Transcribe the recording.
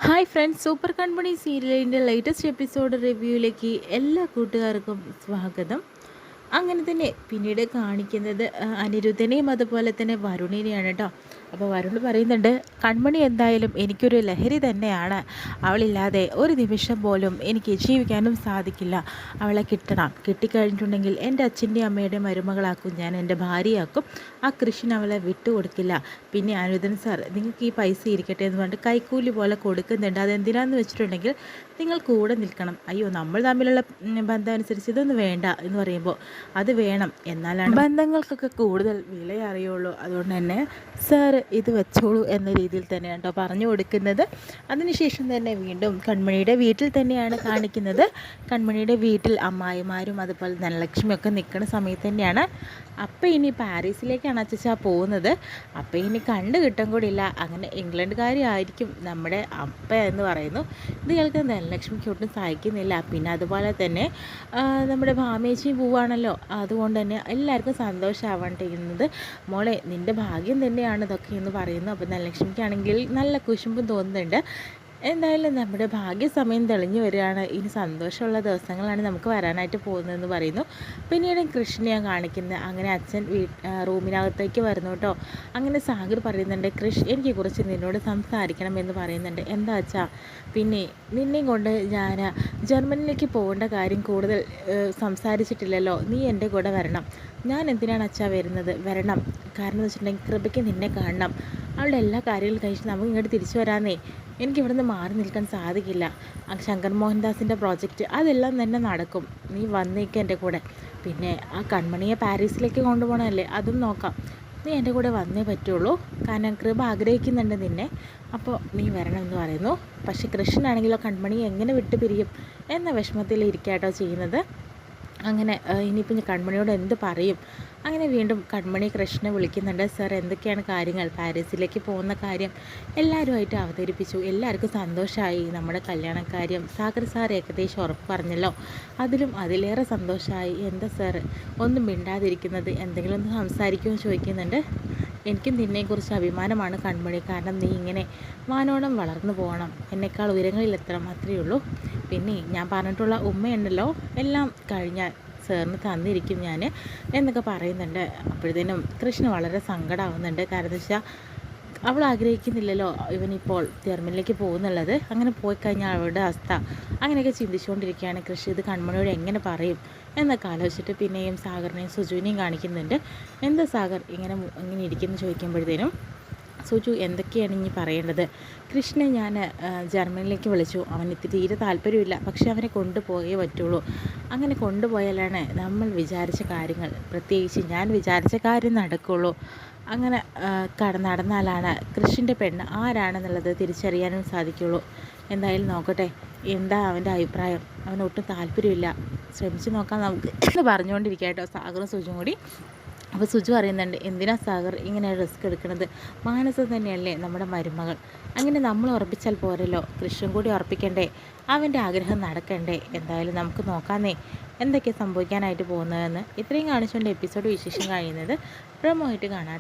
Hi friends, super കൺമണി സീരിയലിൻ്റെ latest episode റിവ്യൂയിലേക്ക് എല്ലാ കൂട്ടുകാർക്കും സ്വാഗതം. അങ്ങനെ തന്നെ പിന്നീട് കാണിക്കുന്നത് അനിരുദ്ധനെയും അതുപോലെ തന്നെ വരുണിനെയാണ് കേട്ടോ. അപ്പോൾ വരുൺ പറയുന്നുണ്ട്, കൺമണി എന്തായാലും എനിക്കൊരു ലഹരി തന്നെയാണ്. അവളില്ലാതെ ഒരു നിമിഷം പോലും എനിക്ക് ജീവിക്കാനും സാധിക്കില്ല. അവളെ കിട്ടണം. കിട്ടിക്കഴിഞ്ഞിട്ടുണ്ടെങ്കിൽ എൻ്റെ അച്ഛൻ്റെയും അമ്മയുടെയും മരുമകളാക്കും, ഞാൻ എൻ്റെ ഭാര്യയാക്കും. ആ കൃഷ്ണൻ അവളെ വിട്ടുകൊടുക്കില്ല. പിന്നെ അനിരുദ്ധൻ സാർ, നിങ്ങൾക്ക് ഈ പൈസ ഇരിക്കട്ടെ എന്ന് പറഞ്ഞിട്ട് കൈക്കൂലി പോലെ കൊടുക്കുന്നുണ്ട്. അതെന്തിനാന്ന് വെച്ചിട്ടുണ്ടെങ്കിൽ നിങ്ങൾ കൂടെ നിൽക്കണം. അയ്യോ, നമ്മൾ തമ്മിലുള്ള ബന്ധം അനുസരിച്ച് ഇതൊന്നും വേണ്ട എന്ന് പറയുമ്പോൾ അത് വേണം, എന്നാലാണ് ബന്ധങ്ങൾക്കൊക്കെ കൂടുതൽ വില അറിയുള്ളൂ. അതുകൊണ്ട് തന്നെ സാർ ഇത് വെച്ചോളൂ എന്ന രീതിയിൽ തന്നെയാണ് കേട്ടോ പറഞ്ഞു കൊടുക്കുന്നത്. അതിനുശേഷം തന്നെ വീണ്ടും കൺമണിയുടെ വീട്ടിൽ തന്നെയാണ് കാണിക്കുന്നത്. കൺമണിയുടെ വീട്ടിൽ അമ്മായിമാരും അതുപോലെ ധനലക്ഷ്മിയൊക്കെ നിൽക്കുന്ന സമയത്ത് തന്നെയാണ് അപ്പം ഇനി പാരീസിലേക്കാണ് അച്ഛാ പോകുന്നത്. അപ്പം ഇനി കണ്ടു കിട്ടാൻ കൂടിയില്ല. അങ്ങനെ ഇംഗ്ലണ്ടുകാരിയായിരിക്കും നമ്മുടെ അപ്പ എന്ന് പറയുന്നു. ഇത് കേൾക്കാൻ ധനലക്ഷ്മിക്ക് ഒട്ടും സഹിക്കുന്നില്ല. പിന്നെ അതുപോലെ തന്നെ നമ്മുടെ ഭാമേച്ചിയും പോവുകയാണല്ലോ, അതുകൊണ്ട് തന്നെ എല്ലാവർക്കും സന്തോഷമാവാണ്ടിരിക്കുന്നത്. മോളെ, നിൻ്റെ ഭാഗ്യം തന്നെയാണ് ഇതൊക്കെ എന്ന് പറയുന്നു. അപ്പോൾ ധനലക്ഷ്മിക്കാണെങ്കിൽ നല്ല കുശുമ്പും തോന്നുന്നുണ്ട്. എന്തായാലും നമ്മുടെ ഭാഗ്യസമയം തെളിഞ്ഞു വരികയാണ്. ഇനി സന്തോഷമുള്ള ദിവസങ്ങളാണ് നമുക്ക് വരാനായിട്ട് പോകുന്നതെന്ന് പറയുന്നു. പിന്നീട് കൃഷ്ണയാണ് കാണിക്കുന്നത്. അങ്ങനെ അച്ഛൻ റൂമിനകത്തേക്ക് വരുന്നു കേട്ടോ. അങ്ങനെ സാഗർ പറയുന്നുണ്ട്, കൃഷ്, എനിക്ക് കുറച്ച് നിന്നോട് സംസാരിക്കണം എന്ന് പറയുന്നുണ്ട്. എന്താ അച്ഛാ? പിന്നെ നിന്നെയും കൊണ്ട് ഞാൻ ജർമ്മനിലേക്ക് പോകേണ്ട കാര്യം കൂടുതൽ സംസാരിച്ചിട്ടില്ലല്ലോ. നീ എൻ്റെ കൂടെ വരണം. ഞാൻ എന്തിനാണ് അച്ഛാ വരുന്നത്? വരണം. കാരണം എന്ന് വെച്ചിട്ടുണ്ടെങ്കിൽ കൃപയ്ക്ക് നിന്നെ കാണണം. അവളുടെ എല്ലാ കാര്യങ്ങളും കഴിച്ച് നമുക്ക് ഇങ്ങോട്ട് തിരിച്ചു വരാമെന്നേ. എനിക്കിവിടുന്ന് മാറി നിൽക്കാൻ സാധിക്കില്ല. ശങ്കർ മോഹൻദാസിൻ്റെ പ്രോജക്റ്റ് അതെല്ലാം തന്നെ നടക്കും. നീ വന്നേക്ക് എൻ്റെ കൂടെ. പിന്നെ ആ കൺമണിയെ പാരീസിലേക്ക് കൊണ്ടുപോകണമല്ലേ, അതും നോക്കാം. നീ എൻ്റെ കൂടെ വന്നേ പറ്റുള്ളൂ. കാരണം കൃപ ആഗ്രഹിക്കുന്നുണ്ട് നിന്നെ. അപ്പോൾ നീ വരണമെന്ന് പറയുന്നു. പക്ഷേ കൃഷ്ണനാണെങ്കിലോ കൺമണിയെ എങ്ങനെ വിട്ടു പിരിയും എന്ന വിഷമത്തിൽ ഇരിക്കാട്ടോ ചെയ്യുന്നത്. അങ്ങനെ ഇനിയിപ്പോൾ ഞാൻ കൺമണിയോട് എന്ത് പറയും? അങ്ങനെ വീണ്ടും കൺമണി കൃഷ്ണനെ വിളിക്കുന്നുണ്ട്. സാർ, എന്തൊക്കെയാണ് കാര്യങ്ങൾ? പാരീസിലേക്ക് പോകുന്ന കാര്യം എല്ലാവരുമായിട്ട് അവതരിപ്പിച്ചു. എല്ലാവർക്കും സന്തോഷമായി. നമ്മുടെ കല്യാണക്കാര്യം സാഗർ സാർ ഏകദേശം ഉറപ്പ് പറഞ്ഞല്ലോ. അതിലേറെ സന്തോഷമായി. എന്താ സാർ ഒന്നും മിണ്ടാതിരിക്കുന്നത്? എന്തെങ്കിലും ഒന്ന് സംസാരിക്കുമെന്ന് ചോദിക്കുന്നുണ്ട്. എനിക്കും നിന്നെക്കുറിച്ച് അഭിമാനമാണ് കൺമണി. കാരണം നീ ഇങ്ങനെ വാനോളം വളർന്നു പോകണം, എന്നെക്കാൾ ഉയരങ്ങളിലെത്തണം, അത്രയേ ഉള്ളൂ. പിന്നെ ഞാൻ പറഞ്ഞിട്ടുള്ള ഉമ്മയുണ്ടല്ലോ, എല്ലാം കഴിഞ്ഞാൽ സാറിന് തന്നിരിക്കും ഞാൻ എന്നൊക്കെ പറയുന്നുണ്ട്. അപ്പോഴത്തേനും കൃഷ്ണ വളരെ സങ്കടമാവുന്നുണ്ട്. കാരണം എന്താ വെച്ചാൽ അവൾ ആഗ്രഹിക്കുന്നില്ലല്ലോ ഇവനിപ്പോൾ ജർമ്മനിലേക്ക് പോകുന്നുള്ളത്. അങ്ങനെ പോയി കഴിഞ്ഞാൽ അവളുടെ അവസ്ഥ അങ്ങനെയൊക്കെ ചിന്തിച്ചുകൊണ്ടിരിക്കുകയാണ് കൃഷി. ഇത് കൺമണിയോട് എങ്ങനെ പറയും എന്നൊക്കെ ആലോചിച്ചിട്ട് പിന്നെയും സാഗറിനെയും സുജുവിനെയും കാണിക്കുന്നുണ്ട്. എന്താ സാഗർ ഇങ്ങനെ ഇരിക്കുന്നു ചോദിക്കുമ്പോഴത്തേനും സുജു എന്തൊക്കെയാണ് ഇനി പറയേണ്ടത്? കൃഷ്ണനെ ഞാൻ ജർമ്മനിലേക്ക് വിളിച്ചു. അവന് തീരെ താല്പര്യമില്ല, പക്ഷെ അവനെ കൊണ്ടുപോയേ പറ്റുള്ളൂ. അങ്ങനെ കൊണ്ടുപോയാലാണ് നമ്മൾ വിചാരിച്ച കാര്യങ്ങൾ, പ്രത്യേകിച്ച് ഞാൻ വിചാരിച്ച കാര്യം നടക്കുള്ളൂ. അങ്ങനെ നടന്നാലാണ് കൃഷ്ണൻ്റെ പെണ്ണ് ആരാണെന്നുള്ളത് തിരിച്ചറിയാനും സാധിക്കുള്ളൂ. എന്തായാലും നോക്കട്ടെ, എന്താ അവൻ്റെ അഭിപ്രായം. അവനൊട്ടും താല്പര്യമില്ല, ശ്രമിച്ചു നോക്കാം നമുക്ക് എന്ന് പറഞ്ഞുകൊണ്ടിരിക്കുക കേട്ടോ സാഗറും സുജും കൂടി. അപ്പോൾ സുജു പറയുന്നുണ്ട്, എന്തിനാ സാഗർ ഇങ്ങനെ റിസ്ക് എടുക്കുന്നത്? മാനസം തന്നെയല്ലേ നമ്മുടെ മരുമകൾ. അങ്ങനെ നമ്മൾ ഉറപ്പിച്ചാൽ പോരല്ലോ, കൃഷ്ണൻ കൂടി ഉറപ്പിക്കണ്ടേ? അവൻ്റെ ആഗ്രഹം നടക്കണ്ടേ? എന്തായാലും നമുക്ക് നോക്കാന്നേ എന്തൊക്കെ സംഭവിക്കാനായിട്ട് പോകുന്നതെന്ന്. ഇത്രയും കാണിച്ചുകൊണ്ട് എപ്പിസോഡ് വിശേഷം കഴിയുന്നത് പ്രമോ ആയിട്ട് കാണാം.